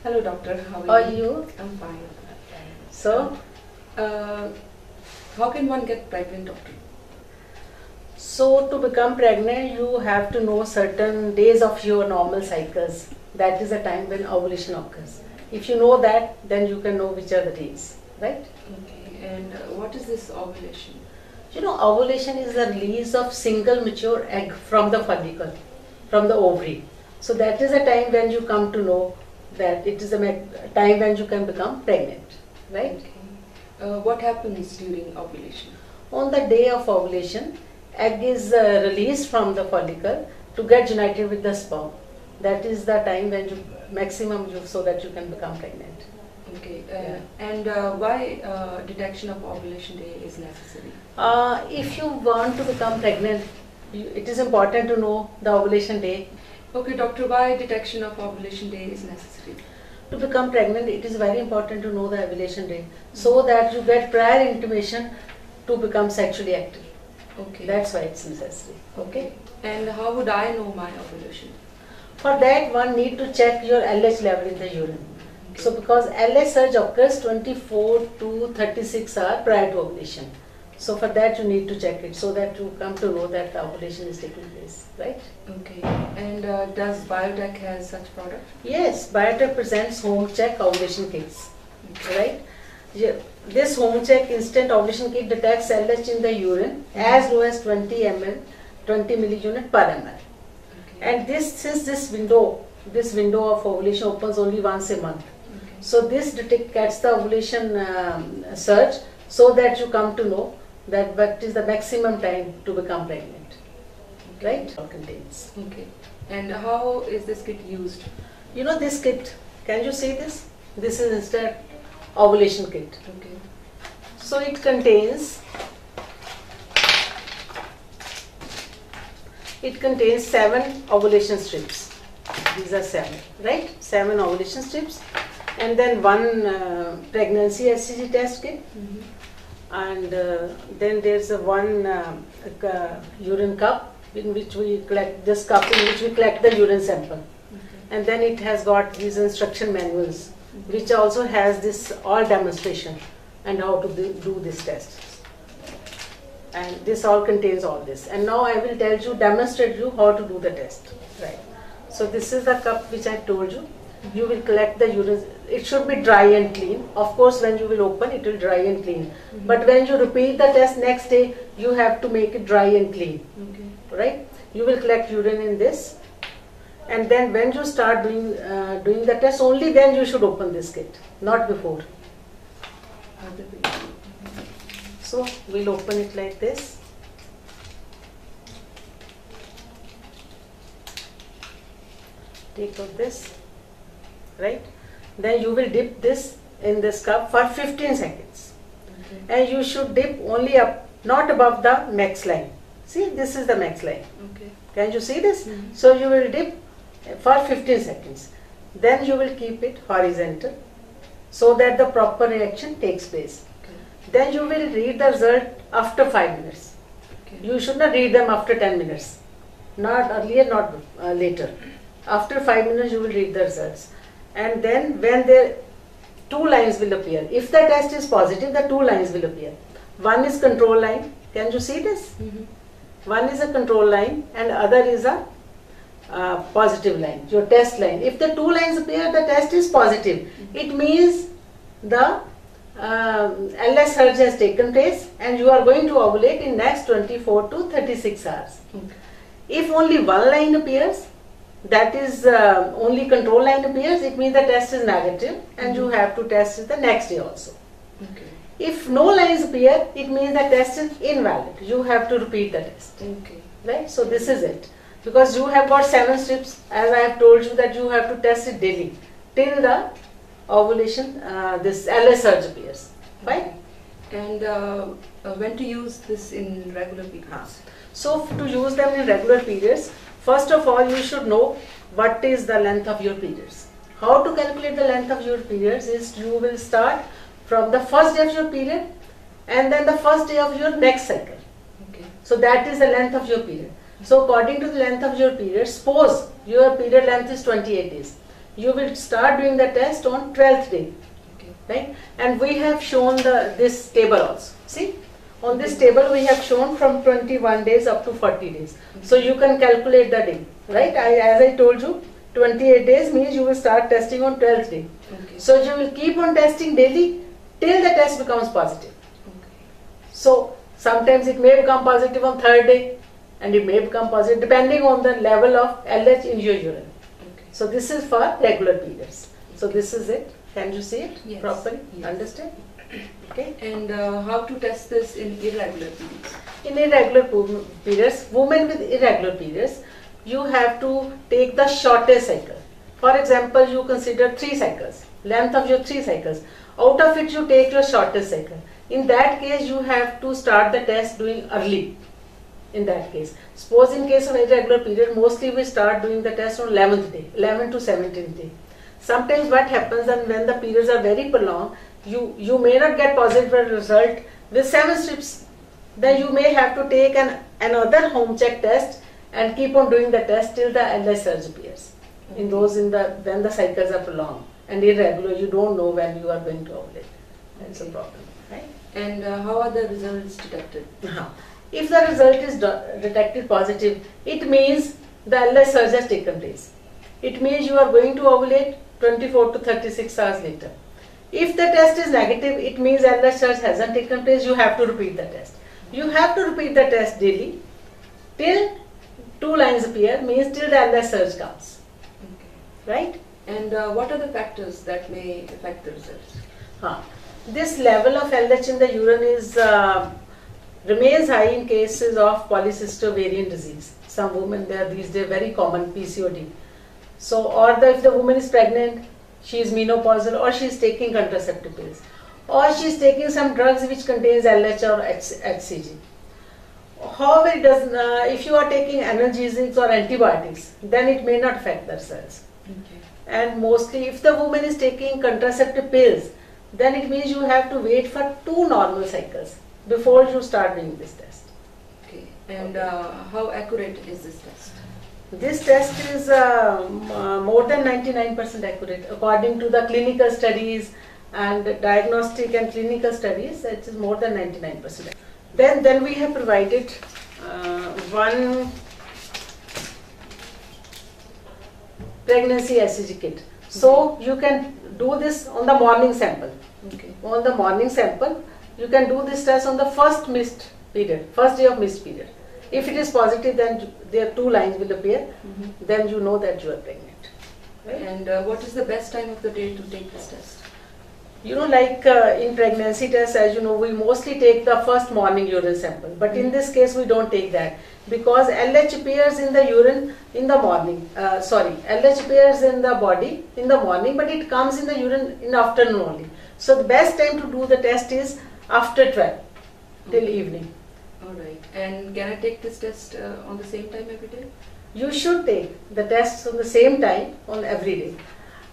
Hello doctor, how How are are you? you? I'm fine. So, Uh, how can one get pregnant, doctor? so to become pregnant, you have to know certain days of your normal cycles. That is the time when ovulation occurs. If you know that, then you can know which are the days, right? Okay. And what is this ovulation? You know, ovulation is the release of single mature egg from the follicle, from the ovary. So that is the time when you come to know that it is a time when you can become pregnant, right? Okay. What happens during ovulation? On the day of ovulation, egg is released from the follicle to get united with the sperm. That is the time when you maximum use so that you can become pregnant. Okay. Yeah. And why detection of ovulation day is necessary? If you want to become pregnant, it is important to know the ovulation day. Okay, doctor, why detection of ovulation day is necessary? To become pregnant, it is very important to know the ovulation day so that you get prior intimation to become sexually active. Okay. That's why it's necessary. Okay. And how would I know my ovulation? For that, one need to check your LH level in the urine. Okay. So because LH surge occurs 24 to 36 hours prior to ovulation. So for that you need to check it so that you come to know that the ovulation is taking place, right? Okay. And does Biotech has such product? Yes, Biotech presents home check ovulation kits, right? Yeah, this home check instant ovulation kit detects LH in the urine as low as 20 ml, 20 milliunit per ml. Okay. And since this window of ovulation opens only once a month. Okay. So this gets the ovulation surge so that you come to know that what is the maximum time to become pregnant, right? It contains. Okay. And how is this kit used? You know this kit, can you see this? This is instead ovulation kit. Okay. So it contains 7 ovulation strips. These are 7, right? 7 ovulation strips, and then 1 pregnancy HCG test kit. And then there's one urine cup in which we collect the urine sample. And then it has got these instruction manuals which also has this all demonstration and how to do this test. And this all contains all this. And now I will demonstrate you how to do the test. Right. So this is the cup which I told you. You will collect the urine. It should be dry and clean. Of course, when you will open, it will dry and clean. But when you repeat the test next day, you have to make it dry and clean. Okay. Right? You will collect urine in this. And then when you start doing the test, only then you should open this kit, not before. So we'll open it like this. Take out this, right? Then you will dip this in this cup for 15 seconds. Okay. And you should dip only up, not above the max line. See, this is the max line. Okay. Can you see this? So you will dip for 15 seconds. Then you will keep it horizontal so that the proper reaction takes place. Okay. Then you will read the result after 5 minutes. Okay. You should not read them after 10 minutes. Not earlier, not later. After 5 minutes you will read the results. And then when there 2 lines will appear. If the test is positive, the 2 lines will appear. One is control line. Can you see this? One is a control line and other is a positive line, your test line. If the 2 lines appear, the test is positive. It means the LS surge has taken place and you are going to ovulate in next 24 to 36 hours. Okay. If only 1 line appears, that is only control line appears, it means the test is negative and you have to test it the next day also. Okay. If no lines appear, it means the test is invalid. You have to repeat the test. Okay. Right? So this is it. Because you have got 7 strips, as I have told you that you have to test it daily till the ovulation, this LS surge appears. Fine? And when to use this in regular periods? So to use them in regular periods, first of all you should know what is the length of your periods. How to calculate the length of your periods is you will start from the first day of your period and then the first day of your next cycle. Okay. So that is the length of your period. So according to the length of your period, suppose your period length is 28 days. you will start doing the test on 12th day, Okay. right? And we have shown this table also. See, on this table we have shown from 21 days up to 40 days. So you can calculate the day, right? As I told you, 28 days means you will start testing on 12th day. Okay. So you will keep on testing daily till the test becomes positive. Okay. So sometimes it may become positive on 3rd day and it may become positive depending on the level of LH in your urine. Okay. So this is for regular periods. So this is it. Can you see it Yes. properly? Yes. Understand? Okay. And how to test this in irregular periods? In irregular periods, women with irregular periods, you have to take the shortest cycle. For example, you consider 3 cycles, length of your 3 cycles. Out of it, you take your shortest cycle. In that case, you have to start the test doing early. In that case, suppose in case of irregular period, mostly we start doing the test on 11th day, 11th to 17th day. Sometimes what happens, and when the periods are very prolonged, you may not get positive result with 7 strips. Then you may have to take another home check test and keep on doing the test till the LH surge appears. In those when the cycles are prolonged and irregular, you don't know when you are going to ovulate. That's a problem, right? And how are the results detected? If the result is detected positive, it means the LH surge has taken place. It means you are going to ovulate 24 to 36 hours later. If the test is negative, it means LH surge hasn't taken place. You have to repeat the test. You have to repeat the test daily till 2 lines appear, means till the LH surge comes. Okay. Right? And what are the factors that may affect the results? This level of LH in the urine remains high in cases of polycystic ovarian disease. Some women, they are these days very common, PCOD. So, or if the woman is pregnant, she is menopausal, or she is taking contraceptive pills, or she is taking some drugs which contains LH or HCG. However, if you are taking analgesics or antibiotics, then it may not affect the results. Okay. And mostly, if the woman is taking contraceptive pills, then it means you have to wait for 2 normal cycles before you start doing this test. Okay. And how accurate is this test? This test is more than 99% accurate according to the clinical studies and diagnostic and clinical studies. It is more than 99%. Then we have provided one pregnancy HCG kit. So you can do this on the morning sample. Okay. On the morning sample, you can do this test on the first day of missed period. If it is positive, then there 2 lines will appear. Then you know that you are pregnant. Right? And what is the best time of the day to take this test? You know, like in pregnancy tests, as you know, we mostly take the first morning urine sample. But in this case, we don't take that because LH appears in the urine in the morning. LH appears in the body in the morning, but it comes in the urine in the afternoon only. So the best time to do the test is after 12 till evening. Alright. And can I take this test on the same time every day? You should take the tests on the same time on every day.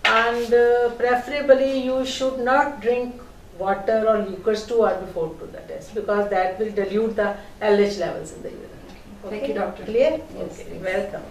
And preferably you should not drink water or liquors 2 hours before to the test because that will dilute the LH levels in the urine. Okay. Thank you, doctor. Clear? Yes, Okay. thanks. Welcome.